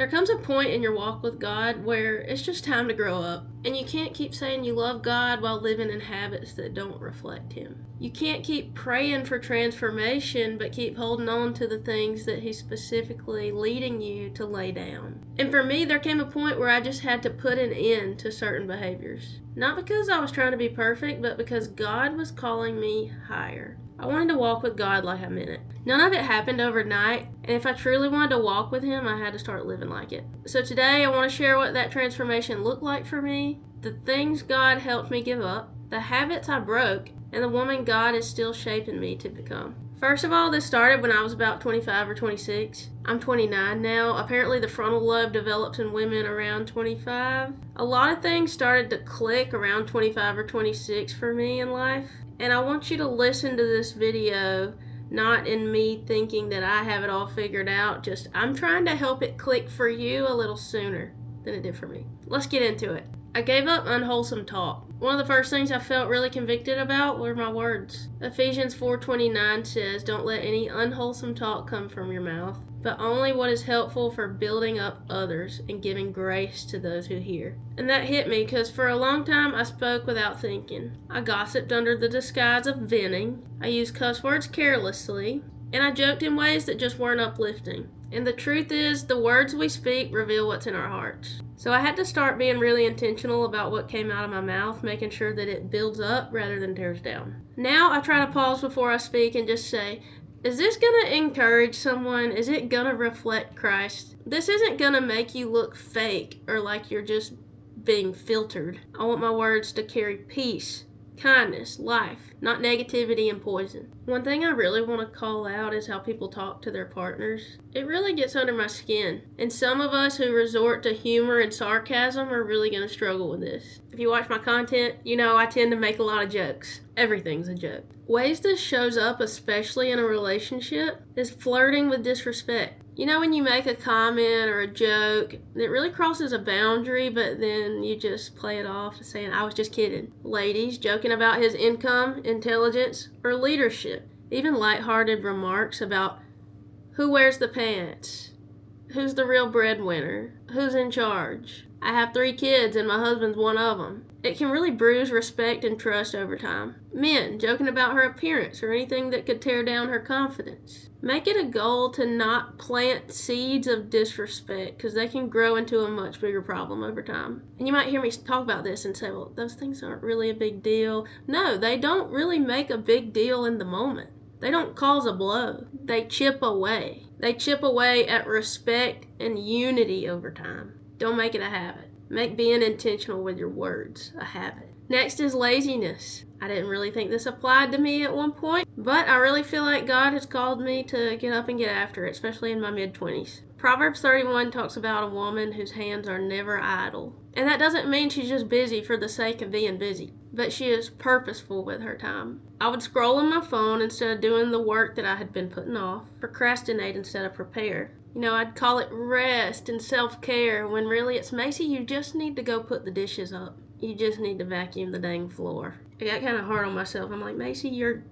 There comes a point in your walk with God where it's just time to grow up, and you can't keep saying you love God while living in habits that don't reflect Him. You can't keep praying for transformation but keep holding on to the things that He's specifically leading you to lay down. And for me, there came a point where I just had to put an end to certain behaviors. Not because I was trying to be perfect, but because God was calling me higher. I wanted to walk with God like I meant it. None of it happened overnight, and if I truly wanted to walk with Him, I had to start living like it. So today, I want to share what that transformation looked like for me, the things God helped me give up, the habits I broke, and the woman God is still shaping me to become. First of all, this started when I was about 25 or 26. I'm 29 now. Apparently the frontal lobe develops in women around 25. A lot of things started to click around 25 or 26 for me in life. And I want you to listen to this video, not in me thinking that I have it all figured out, just I'm trying to help it click for you a little sooner than it did for me. Let's get into it. I gave up unwholesome talk. One of the first things I felt really convicted about were my words. Ephesians 4:29 says, "Don't let any unwholesome talk come from your mouth, but only what is helpful for building up others and giving grace to those who hear." And that hit me because for a long time I spoke without thinking. I gossiped under the disguise of venting. I used cuss words carelessly, and I joked in ways that just weren't uplifting. And the truth is, the words we speak reveal what's in our hearts. So I had to start being really intentional about what came out of my mouth, making sure that it builds up rather than tears down. Now I try to pause before I speak and just say, is this going to encourage someone? Is it going to reflect Christ? This isn't going to make you look fake or like you're just being filtered. I want my words to carry peace, kindness, life, not negativity and poison. One thing I really want to call out is how people talk to their partners. It really gets under my skin. And some of us who resort to humor and sarcasm are really going to struggle with this. If you watch my content, you know I tend to make a lot of jokes. Everything's a joke. Ways this shows up, especially in a relationship, is flirting with disrespect. You know when you make a comment or a joke that really crosses a boundary, but then you just play it off saying, I was just kidding. Ladies joking about his income, intelligence, or leadership. Even lighthearted remarks about who wears the pants, who's the real breadwinner, who's in charge. I have 3 kids and my husband's one of them. It can really bruise respect and trust over time. Men joking about her appearance or anything that could tear down her confidence. Make it a goal to not plant seeds of disrespect because they can grow into a much bigger problem over time. And you might hear me talk about this and say, well, those things aren't really a big deal. No, they don't really make a big deal in the moment. They don't cause a blow. They chip away. They chip away at respect and unity over time. Don't make it a habit. Make being intentional with your words a habit. Next is laziness. I didn't really think this applied to me at one point, but I really feel like God has called me to get up and get after it, especially in my mid-20s. Proverbs 31 talks about a woman whose hands are never idle. And that doesn't mean she's just busy for the sake of being busy, but she is purposeful with her time. I would scroll on my phone instead of doing the work that I had been putting off, procrastinate instead of prepare. You know, I'd call it rest and self-care when really it's, Macy, you just need to go put the dishes up. You just need to vacuum the dang floor. I got kind of hard on myself. I'm like, Macy, you're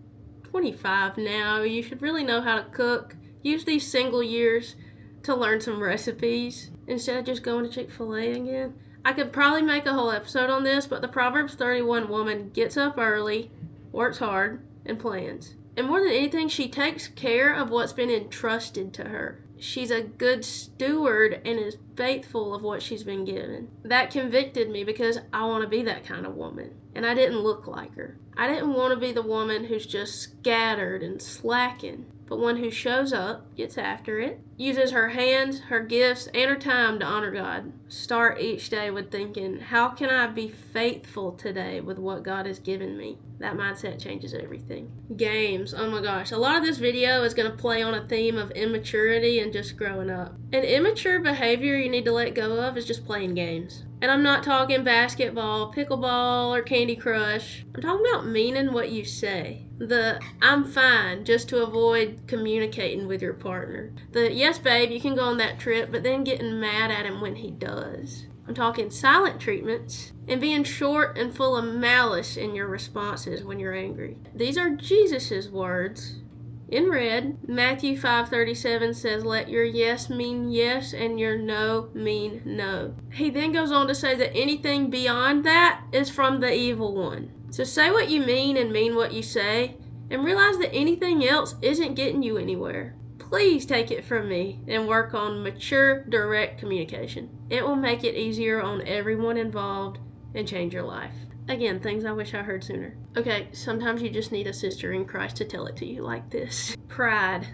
25 now. You should really know how to cook. Use these single years to learn some recipes instead of just going to Chick-fil-A again. I could probably make a whole episode on this, but the Proverbs 31 woman gets up early, works hard, and plans. And more than anything, she takes care of what's been entrusted to her. She's a good steward and is faithful of what she's been given. That convicted me because I want to be that kind of woman. And I didn't look like her. I didn't want to be the woman who's just scattered and slacking, but one who shows up, gets after it, uses her hands, her gifts, and her time to honor God. Start each day with thinking, how can I be faithful today with what God has given me? That mindset changes everything. Games, oh my gosh. A lot of this video is going to play on a theme of immaturity and just growing up. An immature behavior you need to let go of is just playing games. And I'm not talking basketball, pickleball, or Candy Crush. I'm talking about meaning what you say. The I'm fine just to avoid communicating with your partner. The yes babe, you can go on that trip, but then getting mad at him when he does. I'm talking silent treatments and being short and full of malice in your responses when you're angry. These are Jesus's words, in red. Matthew 5:37 says, let your yes mean yes and your no mean no. He then goes on to say that anything beyond that is from the evil one. So say what you mean and mean what you say, and realize that anything else isn't getting you anywhere. Please take it from me and work on mature, direct communication. It will make it easier on everyone involved and change your life. Again, things I wish I heard sooner. Okay, sometimes you just need a sister in Christ to tell it to you like this. Pride.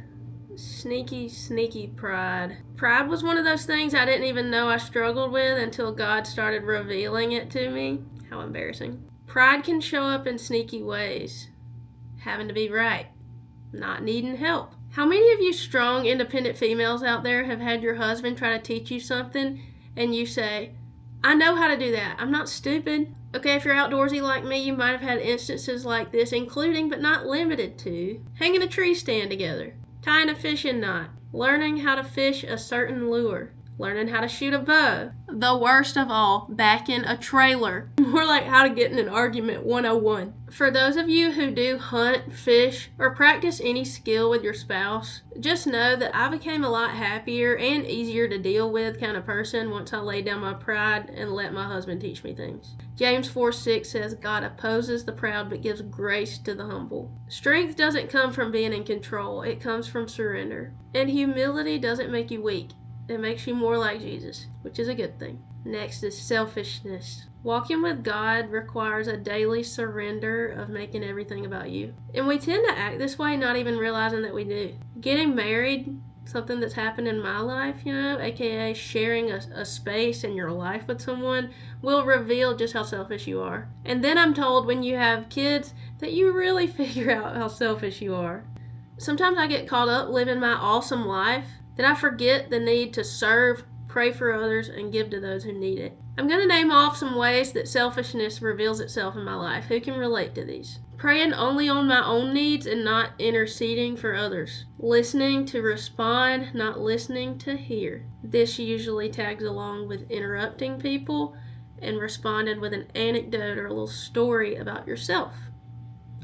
Sneaky, sneaky pride. Pride was one of those things I didn't even know I struggled with until God started revealing it to me. How embarrassing. Pride can show up in sneaky ways. Having to be right. Not needing help. How many of you strong, independent females out there have had your husband try to teach you something and you say, I know how to do that. I'm not stupid. Okay, if you're outdoorsy like me, you might have had instances like this, including but not limited to hanging a tree stand together, tying a fishing knot, learning how to fish a certain lure, learning how to shoot a bow. The worst of all, back in a trailer. More like how to get in an argument 101. For those of you who do hunt, fish, or practice any skill with your spouse, just know that I became a lot happier and easier to deal with kind of person once I laid down my pride and let my husband teach me things. James 4:6 says, God opposes the proud but gives grace to the humble. Strength doesn't come from being in control, it comes from surrender. And humility doesn't make you weak. It makes you more like Jesus, which is a good thing. Next is selfishness. Walking with God requires a daily surrender of making everything about you. And we tend to act this way not even realizing that we do. Getting married, something that's happened in my life, aka sharing a space in your life with someone, will reveal just how selfish you are. And then I'm told when you have kids that you really figure out how selfish you are. Sometimes I get caught up living my awesome life that I forget the need to serve, pray for others, and give to those who need it. I'm going to name off some ways that selfishness reveals itself in my life. Who can relate to these? Praying only on my own needs and not interceding for others. Listening to respond, not listening to hear. This usually tags along with interrupting people and responding with an anecdote or a little story about yourself,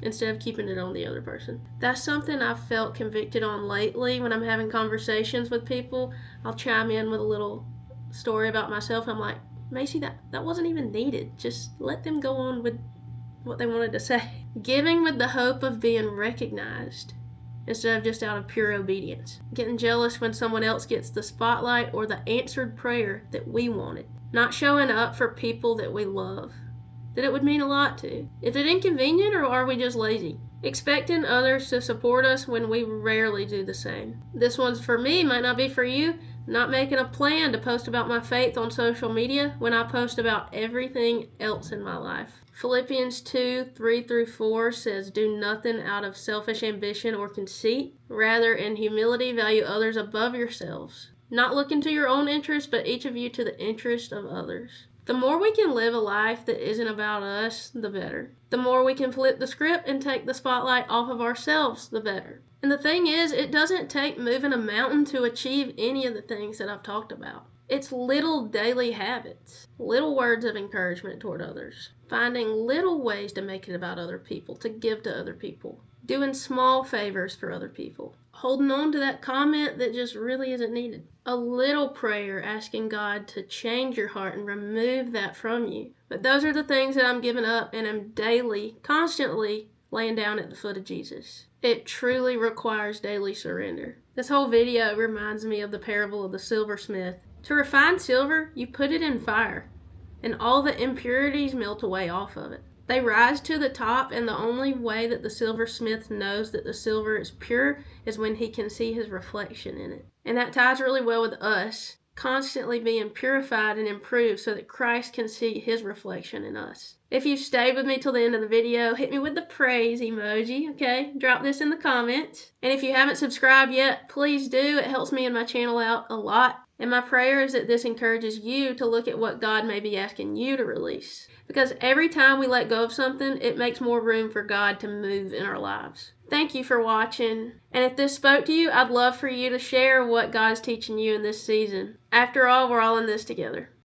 instead of keeping it on the other person. That's something I've felt convicted on lately when I'm having conversations with people. I'll chime in with a little story about myself. I'm like, Macy, that wasn't even needed. Just let them go on with what they wanted to say. Giving with the hope of being recognized instead of just out of pure obedience. Getting jealous when someone else gets the spotlight or the answered prayer that we wanted. Not showing up for people that we love, that it would mean a lot to. Is it inconvenient or are we just lazy? Expecting others to support us when we rarely do the same. This one's for me, might not be for you. Not making a plan to post about my faith on social media when I post about everything else in my life. Philippians 2:3-4 says, do nothing out of selfish ambition or conceit. Rather, in humility, value others above yourselves. Not looking to your own interest, but each of you to the interest of others. The more we can live a life that isn't about us, the better. The more we can flip the script and take the spotlight off of ourselves, the better. And the thing is, it doesn't take moving a mountain to achieve any of the things that I've talked about. It's little daily habits, little words of encouragement toward others, finding little ways to make it about other people, to give to other people, doing small favors for other people, holding on to that comment that just really isn't needed. A little prayer asking God to change your heart and remove that from you. But those are the things that I'm giving up and I'm daily, constantly laying down at the foot of Jesus. It truly requires daily surrender. This whole video reminds me of the parable of the silversmith. To refine silver, you put it in fire, and all the impurities melt away off of it. They rise to the top, and the only way that the silversmith knows that the silver is pure is when he can see his reflection in it. And that ties really well with us, constantly being purified and improved so that Christ can see his reflection in us. If you stayed with me till the end of the video, hit me with the praise emoji, okay? Drop this in the comments. And if you haven't subscribed yet, please do. It helps me and my channel out a lot. And my prayer is that this encourages you to look at what God may be asking you to release. Because every time we let go of something, it makes more room for God to move in our lives. Thank you for watching. And if this spoke to you, I'd love for you to share what God's teaching you in this season. After all, we're all in this together.